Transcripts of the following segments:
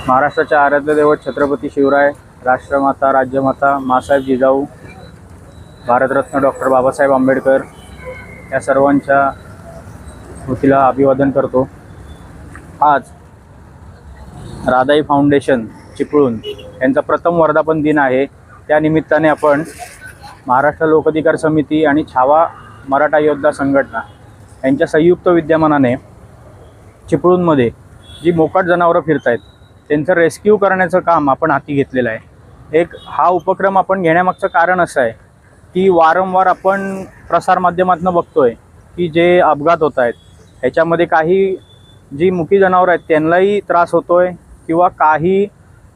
महाराष्ट्राच्या आराध्य दैवत छत्रपती शिवराय, राष्ट्रमाता, राज्यमाता, मासाहेब जिजाऊ, भारतरत्न डॉक्टर बाबासाहेब आंबेडकर या सर्वांच्या स्मृतीला अभिवादन करतो। आज राधाई फाउंडेशन चिपळूण यांचा प्रथम वर्धापन दिन आहे। त्या निमित्ताने आपण महाराष्ट्र लोकाधिकार समिती आणि छावा मराठा योद्धा संघटना यांच्या संयुक्त विद्यमानाने चिपळूणमध्ये जी मोकाट जनावरं फिरत आहेत त्यांचं रेस्क्यू करण्याचं काम आपण हाती घेतलेलं आहे। हा उपक्रम आपण घेण्यामागचं कारण असं आहे की वारंवार आपण प्रसारमाध्यमातून बघतोय की जे अपघात होत आहेत ह्याच्यामध्ये काही जी मुकी जनावरं आहेत त्यांनाही त्रास होतोय किंवा काही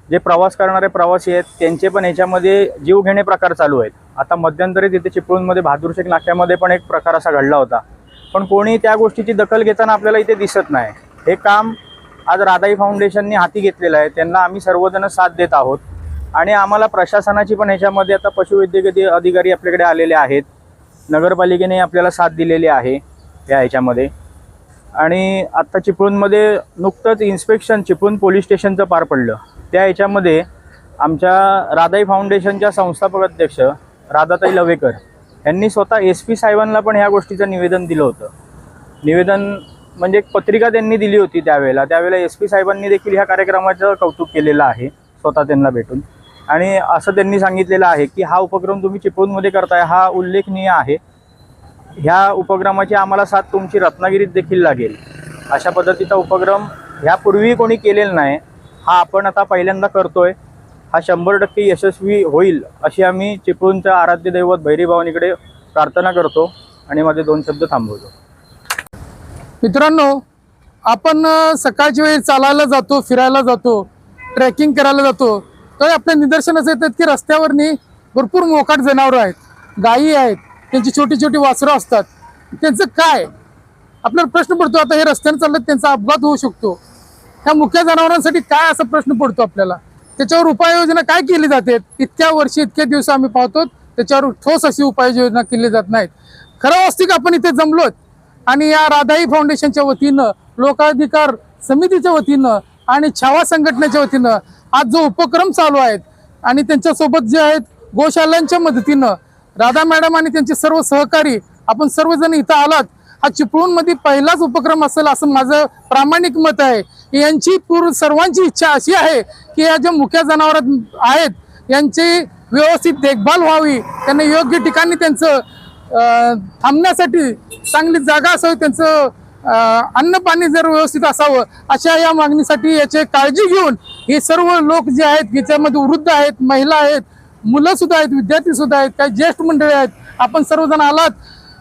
जे प्रवास करणारे प्रवासी आहेत त्यांचे पण ह्याच्यामध्ये जीवघेणे प्रकार चालू आहेत। आता मध्यंतरी तिथे चिपळूणमध्ये बहादूरशेख नाक्यामध्ये पण एक प्रकार असा घडला होता, पण कोणी त्या गोष्टीची दखल घेताना आपल्याला इथे दिसत नाही। हे काम आज राधाई फाउंडेशनने हाती घेतलेलं आहे। त्यांना आम्ही सर्वजण साथ देत आहोत आणि आम्हाला प्रशासनाची पण ह्याच्यामध्ये आता पशुवैद्यकीय अधिकारी आपल्याकडे आलेले आहेत, नगरपालिकेने आपल्याला साथ दिलेली आहे या ह्याच्यामध्ये। आणि आत्ता चिपळूणमध्ये नुकतंच इन्स्पेक्शन चिपळूण पोलीस स्टेशनचं पार पडलं। त्या ह्याच्यामध्ये आमच्या राधाई फाउंडेशनच्या संस्थापक अध्यक्ष राधाताई लवेकर यांनी स्वतः SP साहेबांना पण ह्या गोष्टीचं निवेदन दिलं होतं। निवेदन म्हणजे एक पत्रिका त्यांनी दिली होती त्यावेळेला SP साहेबांनी देखील ह्या कार्यक्रमाचं कौतुक केलेलं आहे स्वतः त्यांना भेटून। आणि असं त्यांनी सांगितलेलं आहे की हा उपक्रम तुम्ही चिपळूणमध्ये करताय हा उल्लेखनीय आहे। ह्या उपक्रमाची आम्हाला साथ तुमची रत्नागिरीत देखील लागेल। अशा पद्धतीचा उपक्रम ह्यापूर्वी कोणी केलेला नाही, हा आपण आता पहिल्यांदा करतोय। हा 100% यशस्वी होईल अशी आम्ही चिपळूणच्या आराध्य दैवत भैरीभावानीकडे प्रार्थना करतो आणि माझे 2 शब्द थांबवतो। मित्रांनो, आपण सकाळच्या वेळी चालायला जातो, फिरायला जातो, ट्रेकिंग करायला जातो, तर आपल्या निदर्शनास येतात की रस्त्यावरनी भरपूर मोकाट जनावरं आहेत, गायी आहेत, त्यांची छोटी छोटी वासरं असतात। त्यांचं काय आपल्याला प्रश्न पडतो, आता हे रस्त्याने चाललं त्यांचा अपघात होऊ शकतो, ह्या मुख्य जनावरांसाठी काय असा प्रश्न पडतो आपल्याला, त्याच्यावर उपाययोजना काय केली जाते? इतक्या वर्षी इतके दिवस आम्ही पाहतो त्याच्यावर ठोस अशी उपाययोजना केली जात नाहीत। खरं वास्तविक आपण इथे जमलोत आणि या राधाई फाउंडेशनच्या वतीनं, लोकाधिकार समितीच्या वतीनं आणि छावा संघटनेच्या वतीनं आज जो उपक्रम चालू आहेत आणि त्यांच्यासोबत जे आहेत गोशालांच्या मदतीनं राधा मॅडम आणि त्यांचे सर्व सहकारी आपण सर्वजण इथं आलात, हा चिपळूणमध्ये पहिलाच उपक्रम असेल असं माझं प्रामाणिक मत आहे। यांची सर्वांची इच्छा अशी आहे की या ज्या मुख्य जनावर आहेत यांची व्यवस्थित देखभाल व्हावी, त्यांना योग्य ठिकाणी त्यांचं थांबण्यासाठी चांगली जागा असावी, त्यांचं अन्न पाणी जर व्यवस्थित असावं अशा या मागणीसाठी याची काळजी घेऊन हे सर्व लोक जे आहेत याच्यामध्ये वृद्ध आहेत, महिला आहेत, मुलं सुद्धा आहेत, विद्यार्थी सुद्धा आहेत, काही ज्येष्ठ मंडळी आहेत, आपण सर्वजण आलात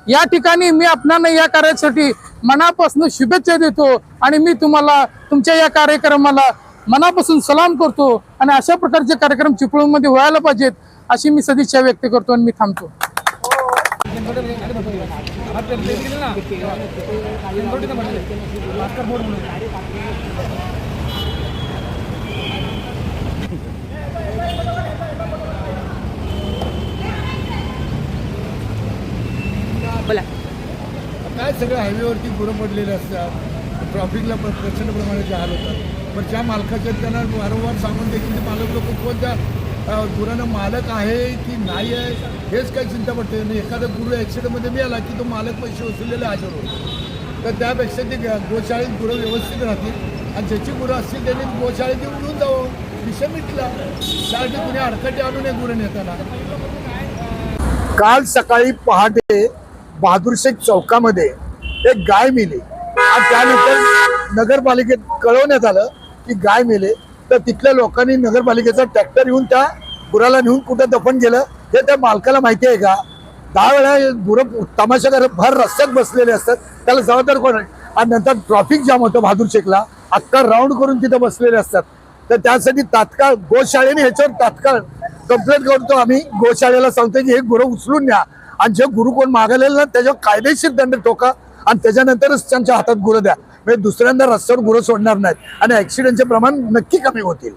या ठिकाणी। मी आपणाला या कार्यासाठी मनापासून शुभेच्छा देतो आणि मी तुम्हाला तुमच्या या कार्यक्रमाला मनापासून सलाम करतो आणि अशा प्रकारचे कार्यक्रम चिपळूणमध्ये व्हायला पाहिजेत अशी मी सदिच्छा व्यक्त करतो आणि मी थांबतो। काय सगळं हायवेवरती गुरं पडलेले असतात, ट्रॅफिकला प्रचंड प्रमाणात हाल होतात, पण ज्या मालकाच्या त्यांना वारंवार सांगून देखील ते मालक लोक कोणत्या गुरांना मालक आहे की नाही आहे हेच काही चिंता पडते। आणि एखादा गुरु ॲक्सिडेंटमध्ये मिळाला की तो मालक पैसे वसुललेले हजर होतो, तर त्यापेक्षा ते गोशाळेत गुरं व्यवस्थित राहतील आणि ज्याची गुरं असतील त्यांनी गोशाळेत येऊन जावं, विषय मिटला। त्यासाठी कुणी अडकटी आणू नये गुरं नेताना। काल सकाळी पहाटे बहादूरशेख चौकामध्ये एक गाय मेली आणि त्यानंतर नगरपालिकेत कळवण्यात आलं की गाय मेले, तर तिथल्या लोकांनी नगरपालिकेचा ट्रॅक्टर येऊन त्या गुराला नेऊन कुठं दफन केलं हे त्या मालकाला माहिती आहे का? 10 वेळा गुरं तमाशा करत भर रस्त्यात बसलेले असतात, त्याला जबाबदार कोण आहे? आणि नंतर ट्रॅफिक जाम होतं बहादूरशेखला, अख्खा राऊंड करून तिथं बसलेले असतात। तर त्यासाठी तात्काळ गोशाळेने ह्याच्यावर तात्काळ कंप्लेंट करतो आम्ही, गोशाळेला सांगतो की हे गुरं उचलून न्या आणि जे गुरु कोण मागवलेलं ना त्याच्यावर कायदेशीर दंड ठोका आणि त्याच्यानंतरच त्यांच्या हातात गुरं द्या, म्हणजे दुसऱ्यांदा रस्त्यावर गुरं सोडणार नाहीत आणि ॲक्सिडेंटचे प्रमाण नक्की कमी होतील।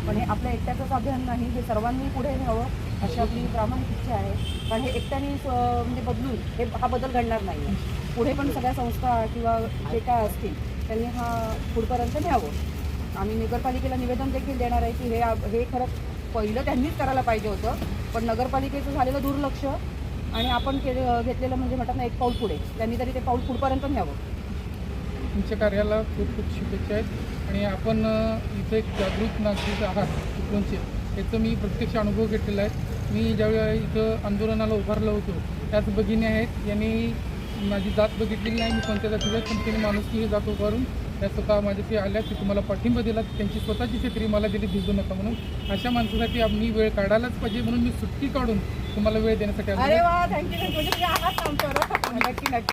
पण हे आपल्या एकट्याचंच अभियान नाही, हे सर्वांनी पुढे न्यावं अशी आपली प्रामाणिक इच्छा आहे। कारण हे एकट्याने म्हणजे बदलून हा बदल घडणार नाही, पुढे पण सगळ्या संस्था किंवा जे काय असतील त्यांनी हा पुढपर्यंत न्यावं। आम्ही नगरपालिकेला निवेदन देखील देणार आहे की हे खरं पहिलं त्यांनीच करायला पाहिजे होतं, पण नगरपालिकेचं झालेलं दुर्लक्ष आणि आपण घेतलेलं म्हणजे म्हणतात ना एक पाऊल पुढे, त्यांनी तरी ते पाऊल पुढपर्यंत न्यावं. तुमच्या कार्याला खूप खूप शुभेच्छा आहेत. आणि आपण इथे एक जागरूक नागरिक आहात चिपळूणचे, याचं मी प्रत्यक्ष अनुभव घेतलेला आहे. मी ज्यावेळी इथं आंदोलनाला उभारलो होतो त्याच भगिनी आहेत, यांनी माझी जात बघितलेली नाही, मी कोणत्या जातीचा, पण त्यांनी माणुसकी ही जात उभारून त्या स्वतः माझ्याशी आल्या की तुम्हाला पाठिंबा दिला, त्यांची स्वतःची छत्री मला दिली भिजू नका म्हणून. अशा माणसासाठी आम्ही वेळ काढायलाच पाहिजे, म्हणून मी सुट्टी काढून तुम्हाला वेळ देण्यासाठी आलो. अरे वा, थँक्यू. म्हणजे तुम्ही आहात ना आमच्यावर. नक्की नक्की.